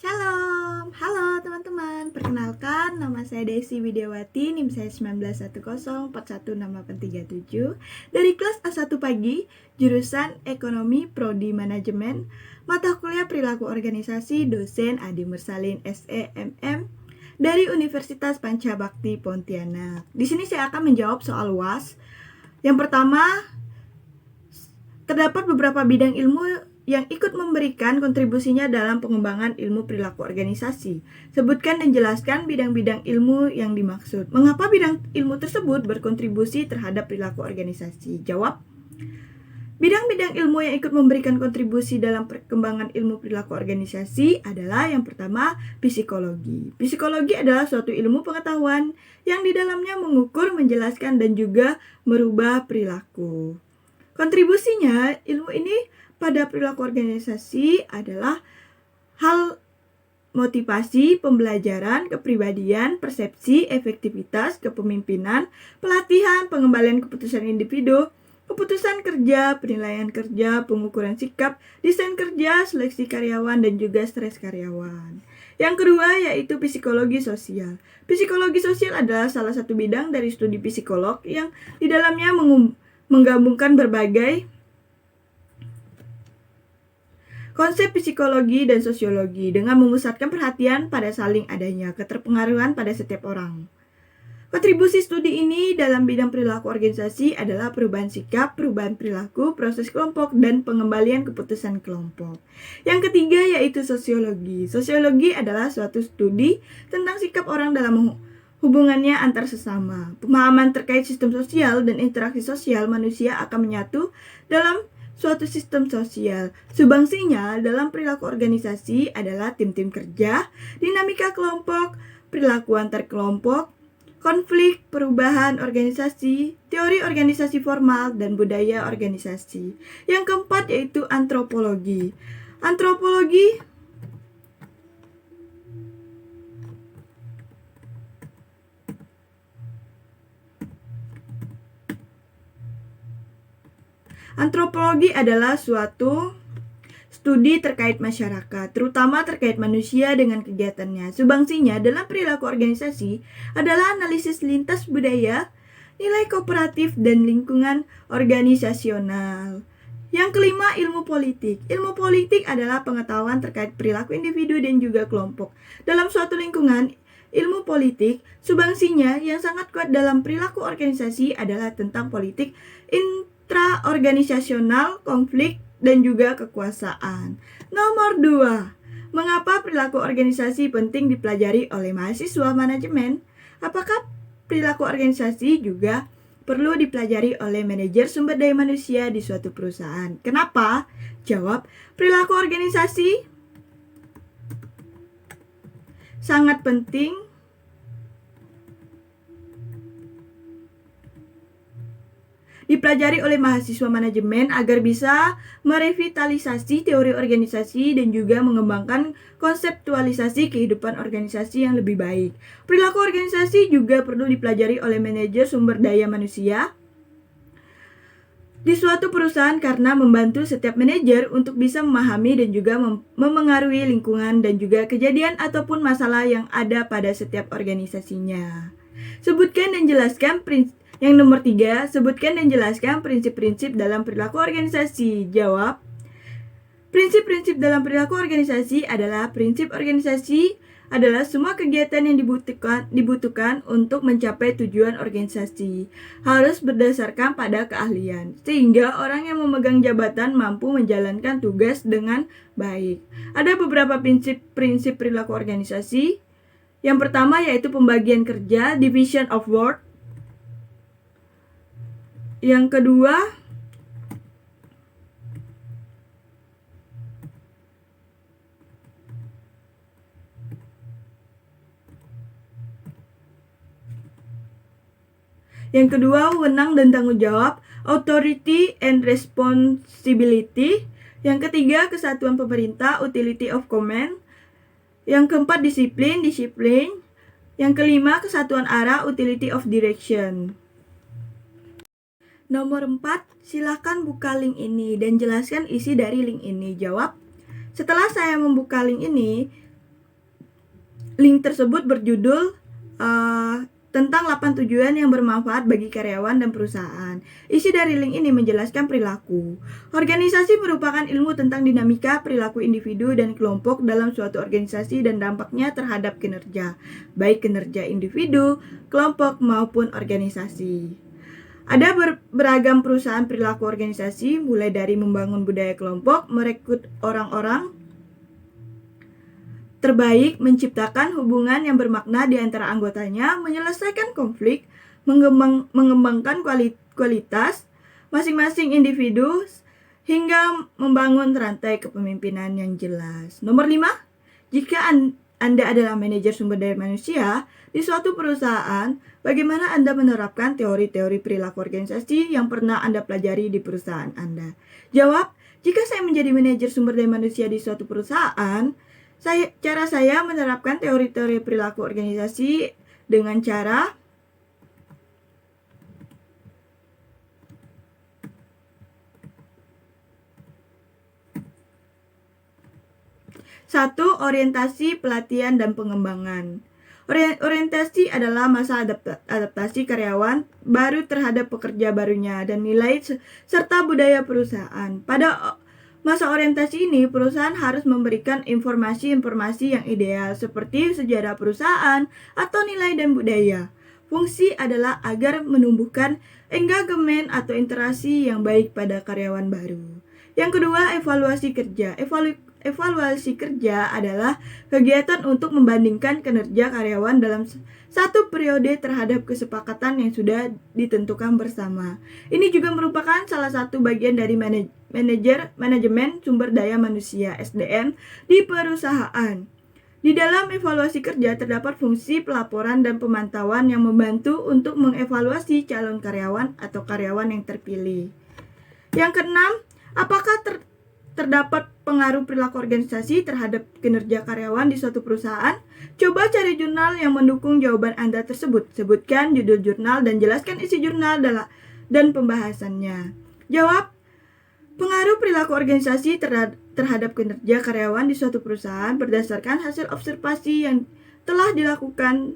Shalom, halo teman-teman. Perkenalkan, nama saya Desi Widiawati, NIM saya 1910416837 dari kelas A1 pagi, jurusan Ekonomi Prodi Manajemen, mata kuliah Perilaku Organisasi, dosen Adi Mursalin SEMM dari Universitas Pancabakti Pontianak. Di sini saya akan menjawab soal UAS. Yang pertama, terdapat beberapa bidang ilmu yang ikut memberikan kontribusinya dalam pengembangan ilmu perilaku organisasi. Sebutkan dan jelaskan bidang-bidang ilmu yang dimaksud. Mengapa bidang ilmu tersebut berkontribusi terhadap perilaku organisasi? Jawab. Bidang-bidang ilmu yang ikut memberikan kontribusi dalam perkembangan ilmu perilaku organisasi adalah yang pertama, psikologi. Psikologi adalah suatu ilmu pengetahuan yang di dalamnya mengukur, menjelaskan, dan juga merubah perilaku. Kontribusinya ilmu ini pada perilaku organisasi adalah hal motivasi, pembelajaran, kepribadian, persepsi, efektivitas, kepemimpinan, pelatihan, pengembalian keputusan individu, keputusan kerja, penilaian kerja, pengukuran sikap, desain kerja, seleksi karyawan, dan juga stres karyawan. Yang kedua yaitu psikologi sosial. Psikologi sosial adalah salah satu bidang dari studi psikolog yang di dalamnya menggabungkan berbagai konsep psikologi dan sosiologi dengan memusatkan perhatian pada saling adanya keterpengaruhan pada setiap orang. Kontribusi studi ini dalam bidang perilaku organisasi adalah perubahan sikap, perubahan perilaku, proses kelompok, dan pengembalian keputusan kelompok. Yang ketiga yaitu sosiologi. Sosiologi adalah suatu studi tentang sikap orang dalam hubungannya antar sesama. Pemahaman terkait sistem sosial dan interaksi sosial manusia akan menyatu dalam suatu sistem sosial. Sumbangsinya dalam perilaku organisasi adalah tim-tim kerja, dinamika kelompok, perilaku antar kelompok, konflik, perubahan organisasi, teori organisasi formal, dan budaya organisasi. Yang keempat yaitu antropologi. Antropologi adalah suatu studi terkait masyarakat, terutama terkait manusia dengan kegiatannya. Sumbangsinya dalam perilaku organisasi adalah analisis lintas budaya, nilai kooperatif, dan lingkungan organisasional. Yang kelima, ilmu politik. Ilmu politik adalah pengetahuan terkait perilaku individu dan juga kelompok. Dalam suatu lingkungan, ilmu politik, sumbangsinya yang sangat kuat dalam perilaku organisasi adalah tentang politik intraorganisasional, konflik, dan juga kekuasaan. Nomor 2. Mengapa perilaku organisasi penting dipelajari oleh mahasiswa manajemen? Apakah perilaku organisasi juga perlu dipelajari oleh manajer sumber daya manusia di suatu perusahaan? Kenapa? Jawab, perilaku organisasi sangat penting dipelajari oleh mahasiswa manajemen agar bisa merevitalisasi teori organisasi dan juga mengembangkan konseptualisasi kehidupan organisasi yang lebih baik. Perilaku organisasi juga perlu dipelajari oleh manajer sumber daya manusia di suatu perusahaan karena membantu setiap manajer untuk bisa memahami dan juga memengaruhi lingkungan dan juga kejadian ataupun masalah yang ada pada setiap organisasinya. Sebutkan dan jelaskan yang nomor 3, sebutkan dan jelaskan prinsip-prinsip dalam perilaku organisasi. Jawab, prinsip-prinsip dalam perilaku organisasi adalah prinsip organisasi adalah semua kegiatan yang dibutuhkan untuk mencapai tujuan organisasi harus berdasarkan pada keahlian, sehingga orang yang memegang jabatan mampu menjalankan tugas dengan baik. Ada beberapa prinsip perilaku organisasi. Yang pertama yaitu pembagian kerja, division of work. Yang kedua, wewenang dan tanggung jawab, authority and responsibility. Yang ketiga, kesatuan pemerintah, utility of command. Yang keempat, disiplin. Yang kelima, kesatuan arah, utility of direction. Nomor 4, silakan buka link ini dan jelaskan isi dari link ini. Jawab, setelah saya membuka link ini, Link tersebut berjudul tentang 8 tujuan yang bermanfaat bagi karyawan dan perusahaan. Isi dari link ini menjelaskan perilaku. Organisasi merupakan ilmu tentang dinamika perilaku individu dan kelompok dalam suatu organisasi dan dampaknya terhadap kinerja, baik kinerja individu, kelompok maupun organisasi. Ada beragam perusahaan perilaku organisasi, mulai dari membangun budaya kelompok, merekrut orang-orang terbaik, menciptakan hubungan yang bermakna di antara anggotanya, menyelesaikan konflik, mengembangkan kualitas masing-masing individu, hingga membangun rantai kepemimpinan yang jelas. Nomor 5, jika Anda adalah manajer sumber daya manusia di suatu perusahaan, bagaimana Anda menerapkan teori-teori perilaku organisasi yang pernah Anda pelajari di perusahaan Anda? Jawab, jika saya menjadi manajer sumber daya manusia di suatu perusahaan, cara saya menerapkan teori-teori perilaku organisasi dengan cara satu, orientasi, pelatihan, dan pengembangan. Orientasi adalah masa adaptasi karyawan baru terhadap pekerja barunya dan nilai serta budaya perusahaan. Pada masa orientasi ini, perusahaan harus memberikan informasi-informasi yang ideal seperti sejarah perusahaan atau nilai dan budaya. Fungsi adalah agar menumbuhkan engagement atau interaksi yang baik pada karyawan baru. Yang kedua, evaluasi kerja. Evaluasi kerja adalah kegiatan untuk membandingkan kinerja karyawan dalam satu periode terhadap kesepakatan yang sudah ditentukan bersama. Ini juga merupakan salah satu bagian dari manajemen sumber daya manusia (SDM) di perusahaan. Di dalam evaluasi kerja terdapat fungsi pelaporan dan pemantauan yang membantu untuk mengevaluasi calon karyawan atau karyawan yang terpilih. Yang keenam, apakah terdapat pengaruh perilaku organisasi terhadap kinerja karyawan di suatu perusahaan? Coba cari jurnal yang mendukung jawaban Anda tersebut. Sebutkan judul jurnal dan jelaskan isi jurnal dan pembahasannya. Jawab, pengaruh perilaku organisasi terhadap kinerja karyawan di suatu perusahaan berdasarkan hasil observasi yang telah didapatkan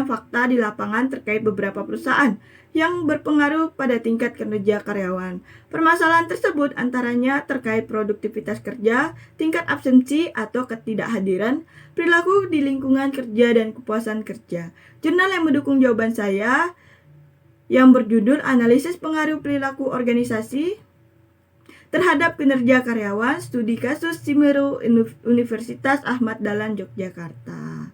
fakta di lapangan terkait beberapa perusahaan yang berpengaruh pada tingkat kinerja karyawan. Permasalahan tersebut antaranya terkait produktivitas kerja, tingkat absensi atau ketidakhadiran, perilaku di lingkungan kerja, dan kepuasan kerja. Jurnal yang mendukung jawaban saya yang berjudul Analisis Pengaruh Perilaku Organisasi terhadap Kinerja Karyawan, Studi Kasus Simeru, Universitas Ahmad Dahlan, Yogyakarta.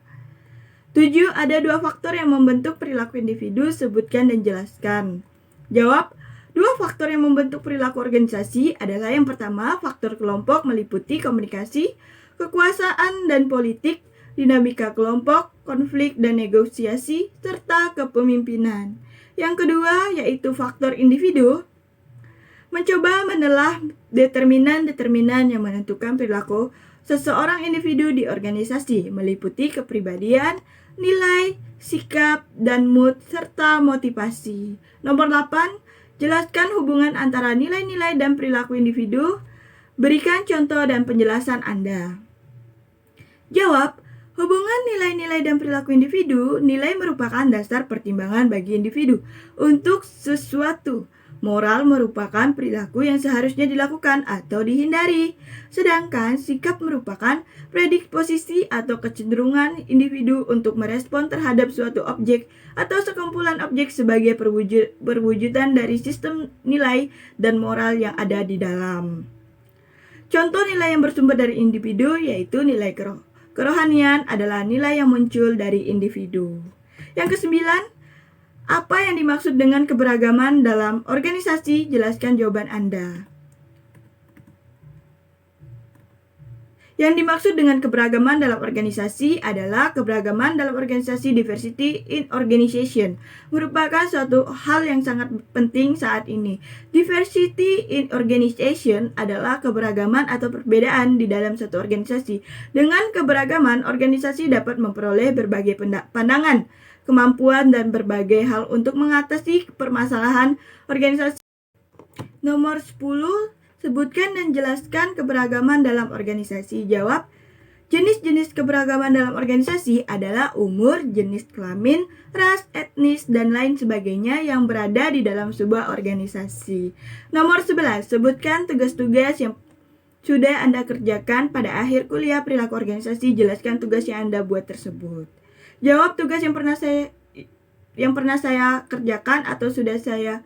7. Ada 2 faktor yang membentuk perilaku individu, sebutkan dan jelaskan. Jawab, 2 faktor yang membentuk perilaku organisasi adalah yang pertama, faktor kelompok meliputi komunikasi, kekuasaan dan politik, dinamika kelompok, konflik dan negosiasi, serta kepemimpinan. Yang kedua, yaitu faktor individu, mencoba menelah determinan-determinan yang menentukan perilaku seseorang individu di organisasi, meliputi kepribadian, nilai, sikap, dan mood, serta motivasi. Nomor 8, jelaskan hubungan antara nilai-nilai dan perilaku individu. Berikan contoh dan penjelasan Anda. Jawab, hubungan nilai-nilai dan perilaku individu. Nilai merupakan dasar pertimbangan bagi individu untuk sesuatu. Moral merupakan perilaku yang seharusnya dilakukan atau dihindari. Sedangkan sikap merupakan predisposisi atau kecenderungan individu untuk merespon terhadap suatu objek atau sekumpulan objek sebagai perwujudan dari sistem nilai dan moral yang ada di dalam. Contoh nilai yang bersumber dari individu yaitu nilai kerohanian adalah nilai yang muncul dari individu. Yang kesembilan, apa yang dimaksud dengan keberagaman dalam organisasi? Jelaskan jawaban Anda. Yang dimaksud dengan keberagaman dalam organisasi adalah keberagaman dalam organisasi. Diversity in organization merupakan suatu hal yang sangat penting saat ini. Diversity in organization adalah keberagaman atau perbedaan di dalam satu organisasi. Dengan keberagaman, organisasi dapat memperoleh berbagai pandangan, kemampuan, dan berbagai hal untuk mengatasi permasalahan organisasi. Nomor 10, sebutkan dan jelaskan keberagaman dalam organisasi. Jawab, Jenis-jenis keberagaman dalam organisasi adalah umur, jenis kelamin, ras, etnis, dan lain sebagainya yang berada di dalam sebuah organisasi. Nomor 11, sebutkan tugas-tugas yang sudah Anda kerjakan pada akhir kuliah perilaku organisasi. Jelaskan tugas yang Anda buat tersebut. Jawab tugas yang pernah saya kerjakan atau sudah saya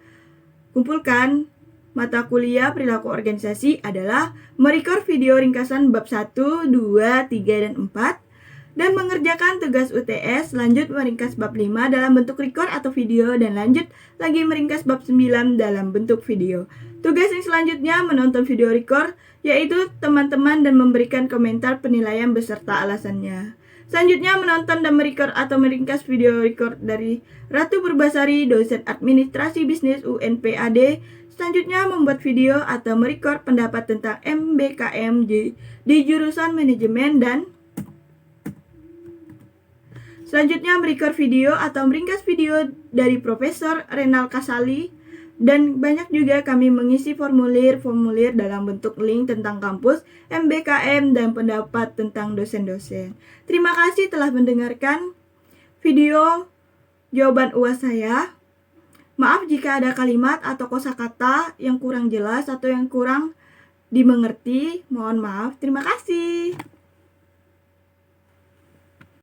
kumpulkan. Mata kuliah perilaku organisasi adalah merekor video ringkasan bab 1, 2, 3, dan 4, dan mengerjakan tugas UTS, lanjut meringkas bab 5 dalam bentuk rekor atau video, dan lanjut lagi meringkas bab 9 dalam bentuk video. Tugas yang selanjutnya menonton video rekor, yaitu teman-teman, dan memberikan komentar penilaian beserta alasannya. Selanjutnya menonton dan merekor atau meringkas video rekor dari Ratu Purbasari, dosen administrasi bisnis UNPAD. Selanjutnya membuat video atau merekor pendapat tentang MBKM di jurusan manajemen, dan selanjutnya merekor video atau meringkas video dari Profesor Renal Kasali. Dan banyak juga kami mengisi formulir-formulir dalam bentuk link tentang kampus, MBKM, dan pendapat tentang dosen-dosen. Terima kasih telah mendengarkan video jawaban UAS saya. Maaf jika ada kalimat atau kosakata yang kurang jelas atau yang kurang dimengerti. Mohon maaf. Terima kasih.